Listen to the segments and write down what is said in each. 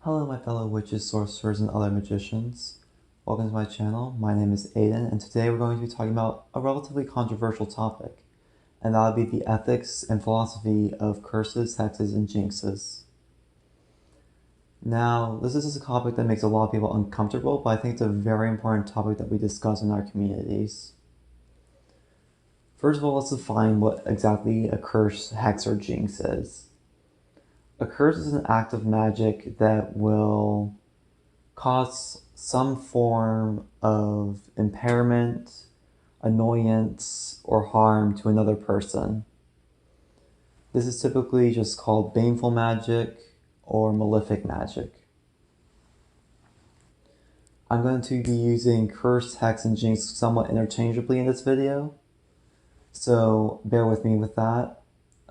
Hello my fellow witches, sorcerers, and other magicians. Welcome to my channel. My name is Aiden, and today we're going to be talking about a relatively controversial topic, and that would be the ethics and philosophy of curses, hexes, and jinxes. Now, this is a topic that makes a lot of people uncomfortable, but I think it's a very important topic that we discuss in our communities. First of all, let's define what exactly a curse, hex, or jinx is. A curse is an act of magic that will cause some form of impairment, annoyance, or harm to another person. This is typically just called baneful magic or malefic magic. I'm going to be using curse, hex, and jinx somewhat interchangeably in this video, so bear with me with that.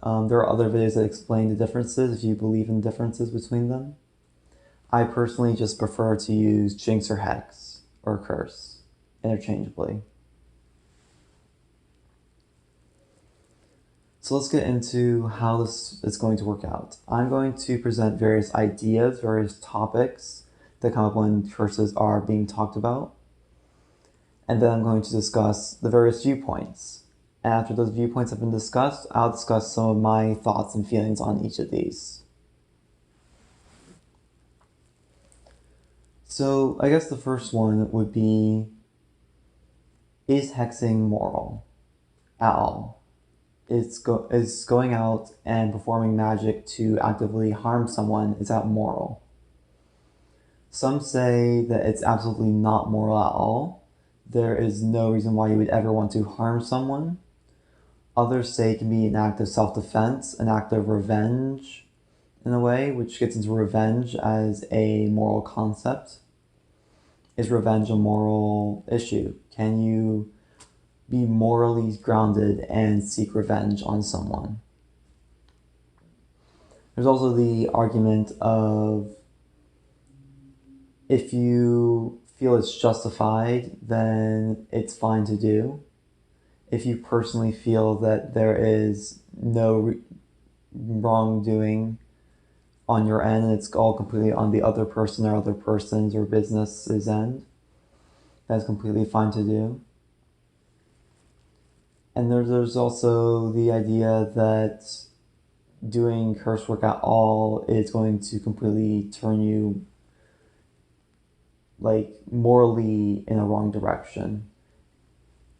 There are other videos that explain the differences if you believe in differences between them. I personally just prefer to use jinx or hex or curse interchangeably. So let's get into how this is going to work out. I'm going to present various ideas, various topics that come up when curses are being talked about. And then I'm going to discuss the various viewpoints. After those viewpoints have been discussed, I'll discuss some of my thoughts and feelings on each of these. So I guess the first one would be, is hexing moral at all? Is going out and performing magic to actively harm someone, is that moral? Some say that it's absolutely not moral at all. There is no reason why you would ever want to harm someone. Others say it can be an act of self-defense, an act of revenge in a way, which gets into revenge as a moral concept. Is revenge a moral issue? Can you be morally grounded and seek revenge on someone? There's also the argument of, if you feel it's justified, then it's fine to do. If you personally feel that there is no wrongdoing on your end and it's all completely on the other person or other person's or business's end, that's completely fine to do. And there's also the idea that doing curse work at all is going to completely turn you morally in a wrong direction.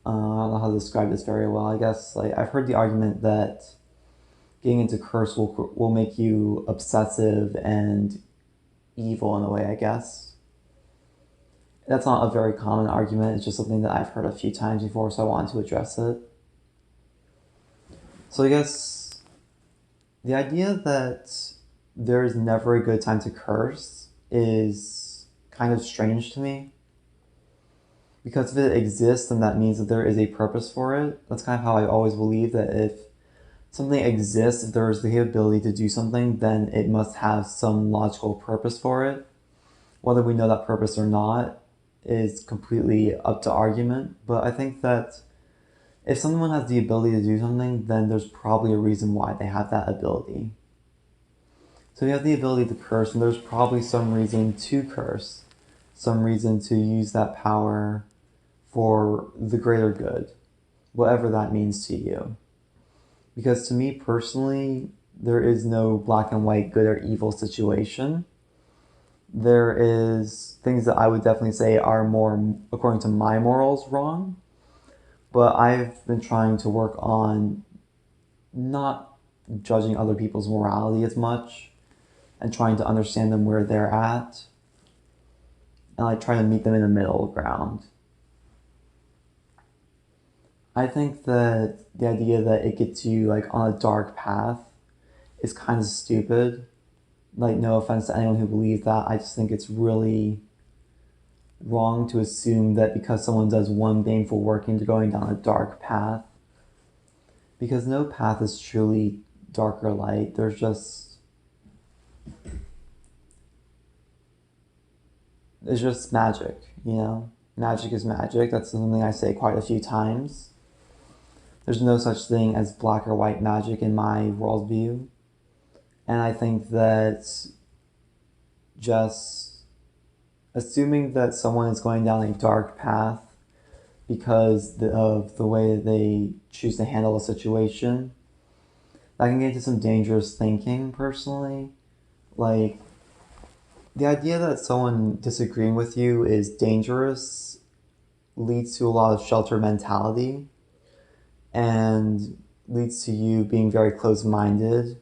I don't know how to describe this very well. I guess I've heard the argument that getting into curse will make you obsessive and evil in a way, I guess. That's not a very common argument. It's just something that I've heard a few times before, so I wanted to address it. So I guess the idea that there's never a good time to curse is kind of strange to me. Because if it exists, then that means that there is a purpose for it. That's kind of how I always believe that if something exists, if there is the ability to do something, then it must have some logical purpose for it. Whether we know that purpose or not is completely up to argument. But I think that if someone has the ability to do something, then there's probably a reason why they have that ability. So you have the ability to curse, and there's probably some reason to curse. Some reason to use that power for the greater good, whatever that means to you. Because to me personally, there is no black and white good or evil situation. There is things that I would definitely say are more, according to my morals, wrong. But I've been trying to work on not judging other people's morality as much and trying to understand them where they're at. And try to meet them in the middle ground. I think that the idea that it gets you on a dark path is kind of stupid. No offense to anyone who believes that. I just think it's really wrong to assume that because someone does one baneful working, they're going down a dark path. Because no path is truly dark or light. There's just... it's just magic, you know? Magic is magic. That's something I say quite a few times. There's no such thing as black or white magic in my worldview. And I think that just assuming that someone is going down a dark path because of the way that they choose to handle a situation, that can get into some dangerous thinking personally. Like, the idea that someone disagreeing with you is dangerous leads to a lot of shelter mentality and leads to you being very close-minded,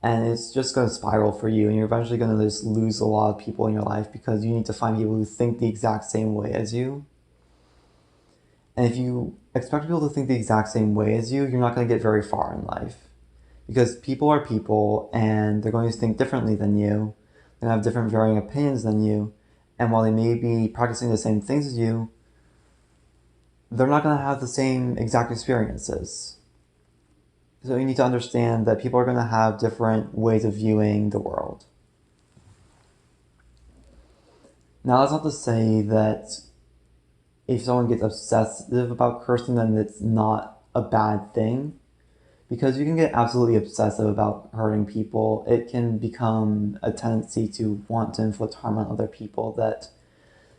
and it's just going to spiral for you, and you're eventually going to just lose a lot of people in your life because you need to find people who think the exact same way as you. And if you expect people to think the exact same way as you, you're not going to get very far in life. Because people are people, and they're going to think differently than you. They're going to have different varying opinions than you. And while they may be practicing the same things as you, they're not going to have the same exact experiences. So you need to understand that people are going to have different ways of viewing the world. Now, that's not to say that if someone gets obsessive about cursing, then it's not a bad thing. Because you can get absolutely obsessive about hurting people. It can become a tendency to want to inflict harm on other people that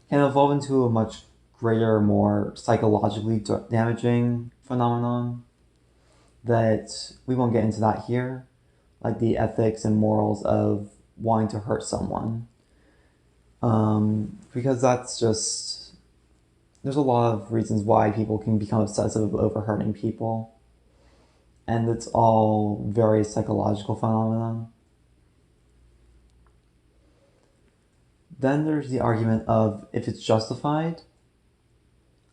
can evolve into a much greater, more psychologically damaging phenomenon that we won't get into that here, like the ethics and morals of wanting to hurt someone. Because that's just, there's a lot of reasons why people can become obsessive over hurting people. And it's all very psychological phenomenon. Then there's the argument of if it's justified.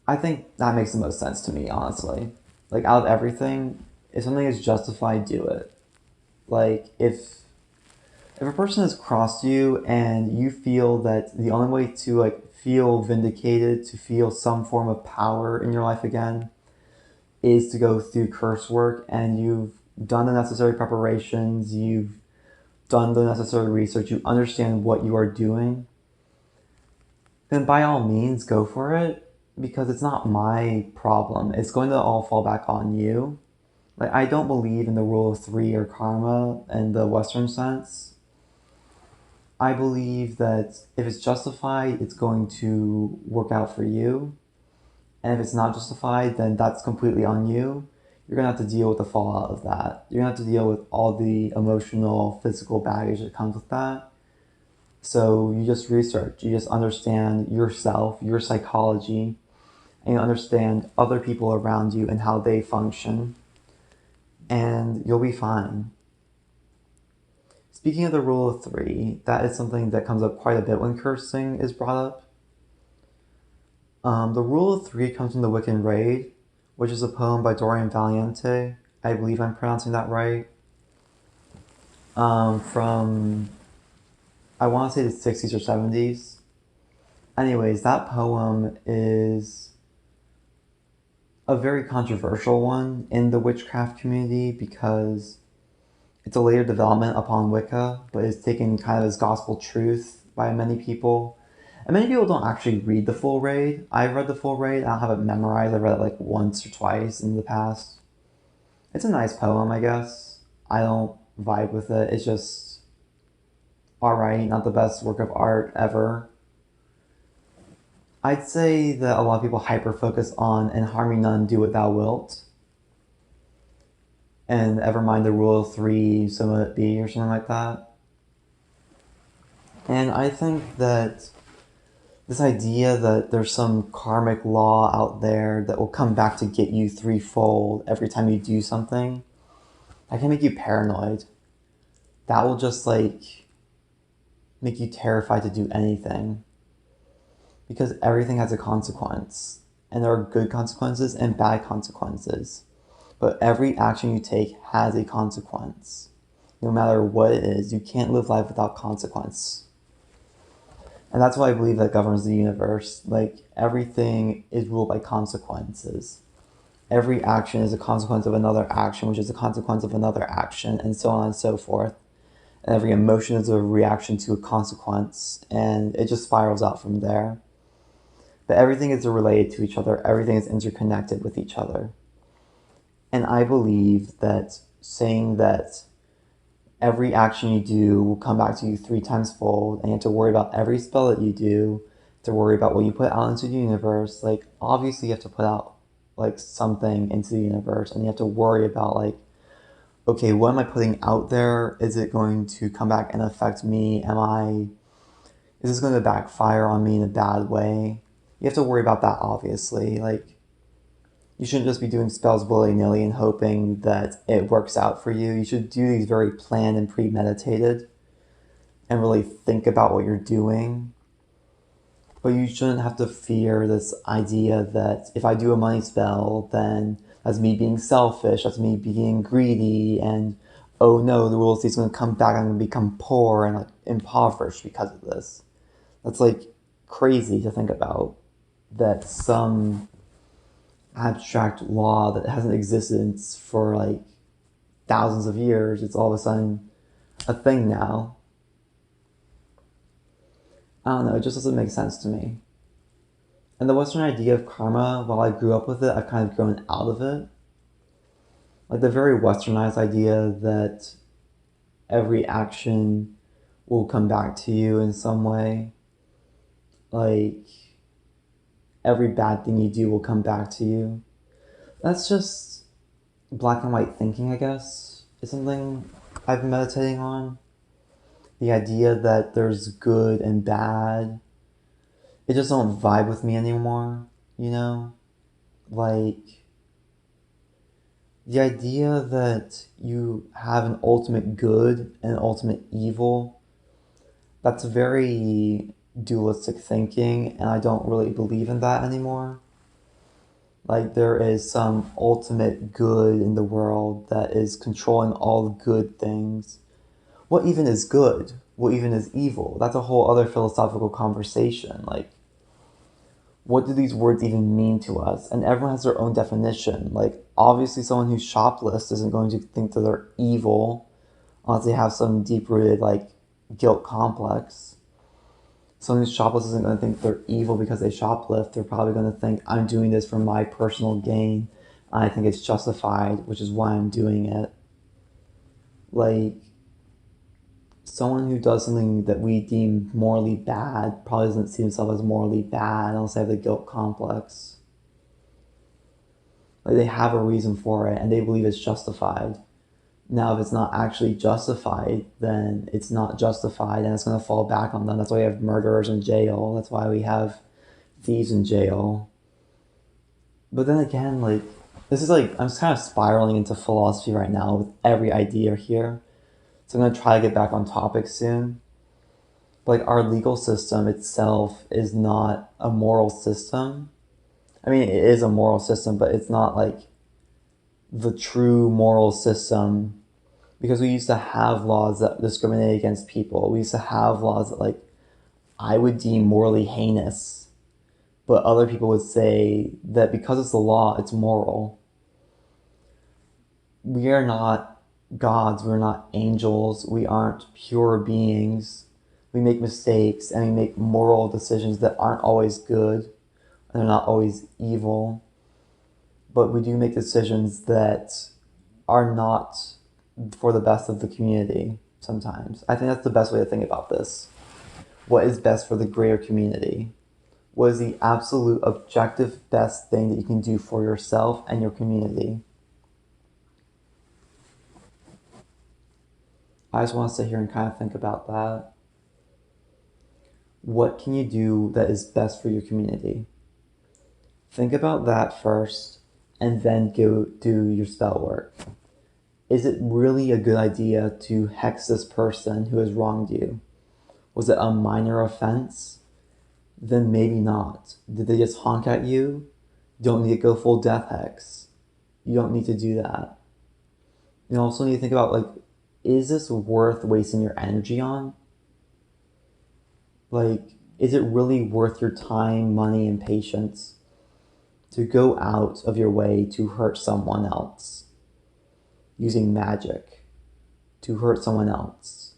I think that makes the most sense to me, honestly. Like, out of everything, if something is justified, do it. Like, if a person has crossed you and you feel that the only way to, like, feel vindicated, to feel some form of power in your life again, is to go through Cursework, and you've done the necessary preparations, you've done the necessary research, you understand what you are doing, then by all means go for it, because it's not my problem. It's going to all fall back on you. Like, I don't believe in the rule of three or karma in the Western sense. I believe that if it's justified, it's going to work out for you. And if it's not justified, then that's completely on you. You're going to have to deal with the fallout of that. You're going to have to deal with all the emotional, physical baggage that comes with that. So you just research. You just understand yourself, your psychology, and you understand other people around you and how they function. And you'll be fine. Speaking of the rule of three, that is something that comes up quite a bit when cursing is brought up. The rule of three comes from the anti-rede, which is a poem by Dorian Valiente. I believe I'm pronouncing that right. From, I want to say the 60s or 70s. Anyways, that poem is a very controversial one in the witchcraft community because it's a later development upon Wicca, but it's taken kind of as gospel truth by many people. And many people don't actually read the full raid. I've read the full raid. I don't have it memorized. I've read it like once or twice in the past. It's a nice poem, I guess. I don't vibe with it. It's just alright, not the best work of art ever. I'd say that a lot of people hyper-focus on "and harm me none, do what thou wilt." And ever mind the rule of three, so let it be, or something like that. And I think that this idea that there's some karmic law out there that will come back to get you threefold every time you do something, that can make you paranoid. That will just, like, make you terrified to do anything. Because everything has a consequence. And there are good consequences and bad consequences. But every action you take has a consequence. No matter what it is, you can't live life without consequence. And that's why I believe that governs the universe. Like, everything is ruled by consequences. Every action is a consequence of another action, which is a consequence of another action, and so on and so forth. And every emotion is a reaction to a consequence, and it just spirals out from there. But everything is related to each other. Everything is interconnected with each other. And I believe that saying that every action you do will come back to you 3 times fold, and you have to worry about every spell that you do, to worry about what you put out into the universe. Like, obviously you have to put out like something into the universe, and you have to worry about like, okay, what am I putting out there? Is it going to come back and affect me? Is this going to backfire on me in a bad way? You have to worry about that, obviously. Like, you shouldn't just be doing spells willy-nilly and hoping that it works out for you. You should do these very planned and premeditated and really think about what you're doing. But you shouldn't have to fear this idea that if I do a money spell, then that's me being selfish, that's me being greedy, and oh no, the rule is going to come back, I'm going to become poor and like impoverished because of this. That's like crazy to think about, that some abstract law that hasn't existed for like thousands of years, it's all of a sudden a thing now. I don't know, it just doesn't make sense to me. And the Western idea of karma, while I grew up with it, I've kind of grown out of it. Like the very westernized idea that every action will come back to you in some way. Like every bad thing you do will come back to you. That's just black and white thinking, I guess, is something I've been meditating on. The idea that there's good and bad, it just don't vibe with me anymore, you know? Like, the idea that you have an ultimate good and an ultimate evil, that's very dualistic thinking, and I don't really believe in that anymore. Like, there is some ultimate good in the world that is controlling all the good things. What even is good? What even is evil? That's a whole other philosophical conversation. Like, what do these words even mean to us? And everyone has their own definition. Like, obviously someone who shoplifts isn't going to think that they're evil unless they have some deep-rooted, like, guilt complex. Someone who shoplifts isn't going to think they're evil because they shoplift. They're probably going to think, I'm doing this for my personal gain. I think it's justified, which is why I'm doing it. Like, someone who does something that we deem morally bad probably doesn't see himself as morally bad unless they have the guilt complex. Like, they have a reason for it and they believe it's justified. Now, if it's not actually justified, then it's not justified and it's going to fall back on them. That's why we have murderers in jail. That's why we have thieves in jail. But then again, like, this is like, I'm just kind of spiraling into philosophy right now with every idea here. So I'm going to try to get back on topic soon. But like, our legal system itself is not a moral system. I mean, it is a moral system, but it's not like the true moral system, because we used to have laws that discriminate against people. We used to have laws that, like, I would deem morally heinous, but other people would say that because it's the law, it's moral. We are not gods, we're not angels, we aren't pure beings. We make mistakes and we make moral decisions that aren't always good and they're not always evil, but we do make decisions that are not for the best of the community sometimes. I think that's the best way to think about this. What is best for the greater community? What is the absolute objective best thing that you can do for yourself and your community? I just want to sit here and kind of think about that. What can you do that is best for your community? Think about that first, and then go do your spell work. Is it really a good idea to hex this person who has wronged you? Was it a minor offense? Then maybe not. Did they just honk at you? Don't need to go full death hex. You don't need to do that. You also need to think about, like, is this worth wasting your energy on? Like, is it really worth your time, money, and patience to go out of your way to hurt someone else? Using magic to hurt someone else.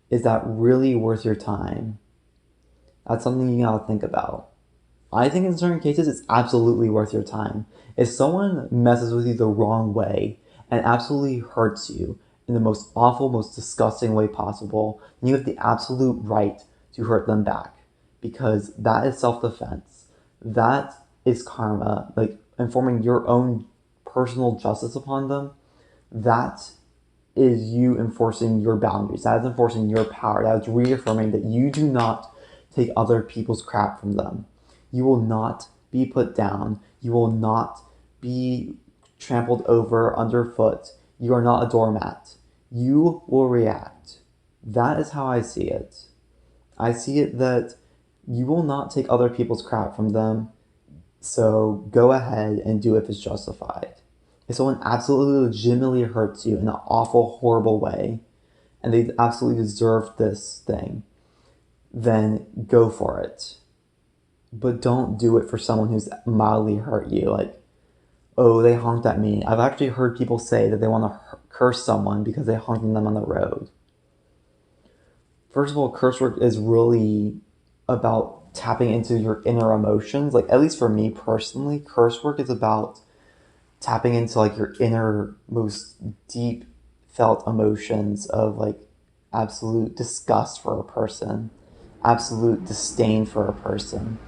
Is that really worth your time? That's something you gotta think about. I think in certain cases it's absolutely worth your time. If someone messes with you the wrong way and absolutely hurts you in the most awful, most disgusting way possible, then you have the absolute right to hurt them back, because that is self-defense. That is karma, like informing your own personal justice upon them. That is you enforcing your boundaries. That is enforcing your power. That is reaffirming that you do not take other people's crap from them. You will not be put down. You will not be trampled over underfoot. You are not a doormat. You will react. That is how I see it. I see it that you will not take other people's crap from them, so go ahead and do it if it's justified. If someone absolutely legitimately hurts you in an awful, horrible way, and they absolutely deserve this thing, then go for it. But don't do it for someone who's mildly hurt you. Like, oh, they honked at me. I've actually heard people say that they want to curse someone because they honked at them on the road. First of all, curse work is really about tapping into your inner emotions. Like, at least for me personally, curse work is about tapping into like your inner, most deep felt emotions of like absolute disgust for a person, absolute disdain for a person.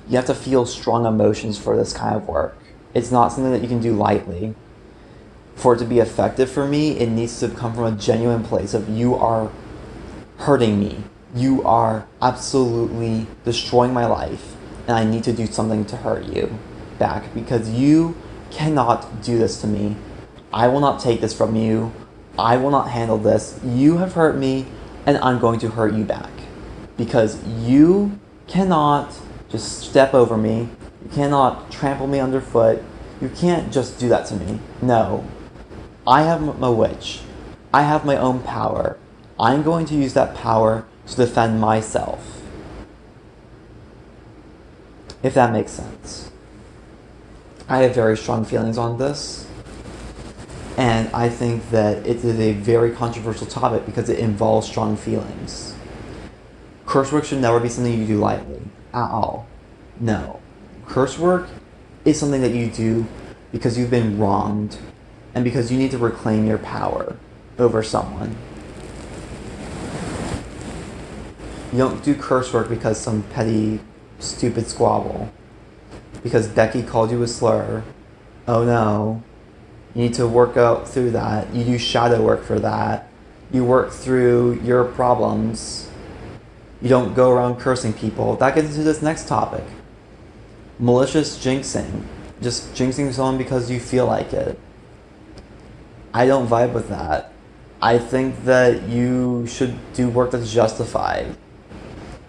You have to feel strong emotions for this kind of work. It's not something that you can do lightly. For it to be effective for me, it needs to come from a genuine place of you are hurting me. You are absolutely destroying my life, and I need to do something to hurt you back because you cannot do this to me. I will not take this from you. I will not handle this. You have hurt me, and I'm going to hurt you back because you cannot just step over me. You cannot trample me underfoot. You can't just do that to me. No. I have a witch. I have my own power. I'm going to use that power to defend myself. If that makes sense. I have very strong feelings on this. And I think that it is a very controversial topic because it involves strong feelings. Curse work should never be something you do lightly. At all. No. Curse work is something that you do because you've been wronged and because you need to reclaim your power over someone. You don't do curse work because some petty, stupid squabble. Because Becky called you a slur. Oh no. You need to work out through that. You do shadow work for that. You work through your problems. You don't go around cursing people. That gets into this next topic. Malicious jinxing. Just jinxing someone because you feel like it. I don't vibe with that. I think that you should do work that's justified.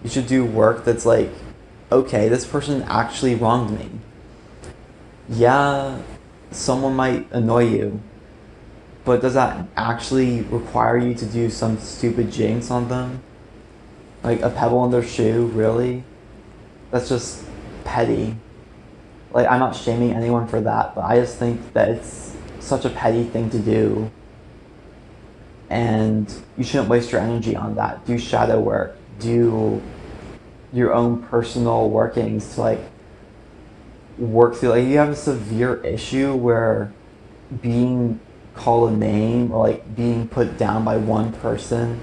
You should do work that's like, okay, this person actually wronged me. Yeah, someone might annoy you, but does that actually require you to do some stupid jinx on them? Like a pebble in their shoe, really? That's just petty. Like, I'm not shaming anyone for that, but I just think that it's such a petty thing to do. And you shouldn't waste your energy on that. Do shadow work. Do your own personal workings to like work through. Like, you have a severe issue where being called a name or like being put down by one person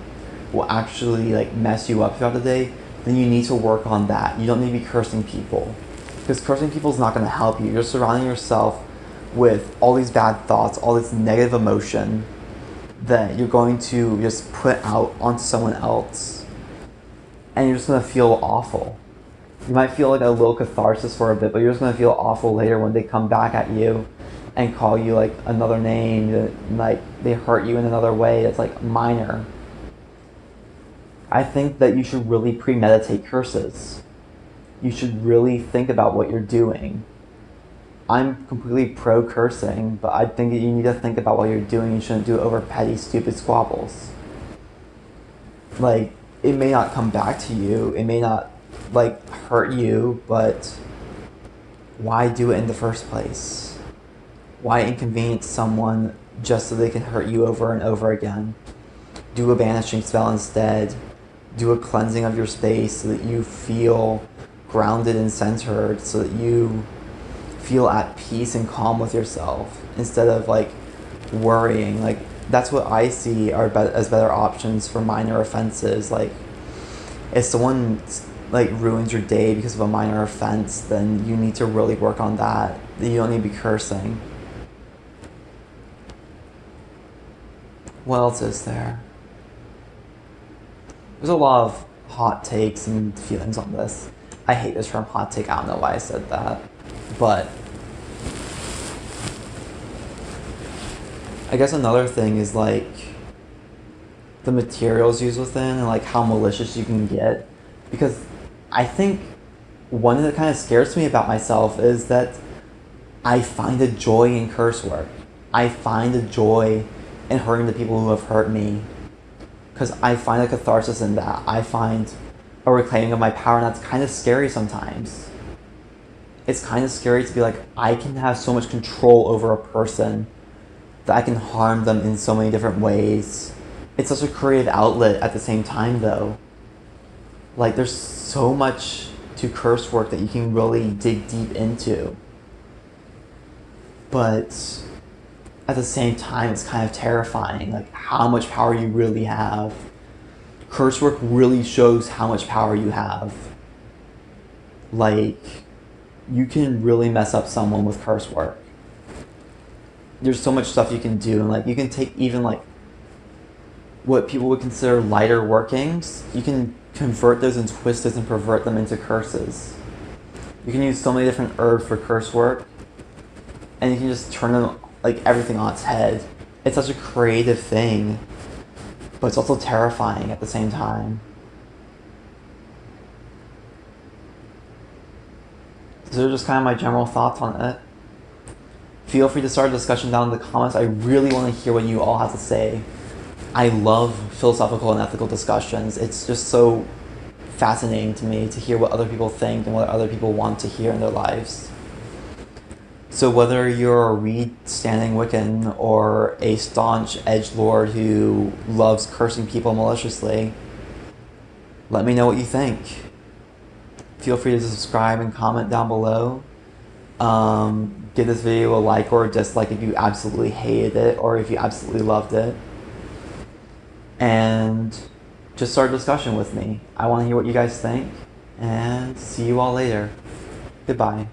will actually like mess you up throughout the day, then you need to work on that. You don't need to be cursing people. Because cursing people is not going to help you. You're surrounding yourself with all these bad thoughts, all this negative emotion that you're going to just put out onto someone else. And you're just going to feel awful. You might feel like a little catharsis for a bit, but you're just going to feel awful later when they come back at you and call you like another name, like they hurt you in another way that's like minor. I think that you should really premeditate curses. You should really think about what you're doing. I'm completely pro cursing, but I think that you need to think about what you're doing. You shouldn't do it over petty, stupid squabbles. Like, it may not come back to you, it may not like hurt you, but why do it in the first place? Why inconvenience someone just so they can hurt you over and over again? Do a banishing spell instead. Do a cleansing of your space so that you feel grounded and centered, so that you feel at peace and calm with yourself, instead of like worrying. Like, that's what I see are as better options for minor offenses. Like, if someone like ruins your day because of a minor offense, then you need to really work on that. You don't need to be cursing. What else is there? There's a lot of hot takes and feelings on this. I hate this term hot take. I don't know why I said that. But I guess another thing is like the materials used within and like how malicious you can get. Because I think one thing that kind of scares me about myself is that I find a joy in curse work. I find a joy in hurting the people who have hurt me. Because I find a catharsis in that. I find a reclaiming of my power, and that's kind of scary sometimes. It's kind of scary to be like, I can have so much control over a person that I can harm them in so many different ways. It's such a creative outlet at the same time, though. Like, there's so much to curse work that you can really dig deep into. But at the same time, it's kind of terrifying, like how much power you really have. Curse work really shows how much power you have. Like, you can really mess up someone with curse work. There's so much stuff you can do, and like you can take even like what people would consider lighter workings, you can convert those and twist those and pervert them into curses. You can use so many different herbs for curse work, and you can just turn them like everything on its head. It's such a creative thing, but it's also terrifying at the same time. So those are just kind of my general thoughts on it. Feel free to start a discussion down in the comments. I really want to hear what you all have to say. I love philosophical and ethical discussions. It's just so fascinating to me to hear what other people think and what other people want to hear in their lives. So whether you're a Rede standing Wiccan or a staunch edgelord who loves cursing people maliciously, let me know what you think. Feel free to subscribe and comment down below. Give this video a like or a dislike if you absolutely hated it or if you absolutely loved it. And just start a discussion with me. I want to hear what you guys think, and see you all later. Goodbye.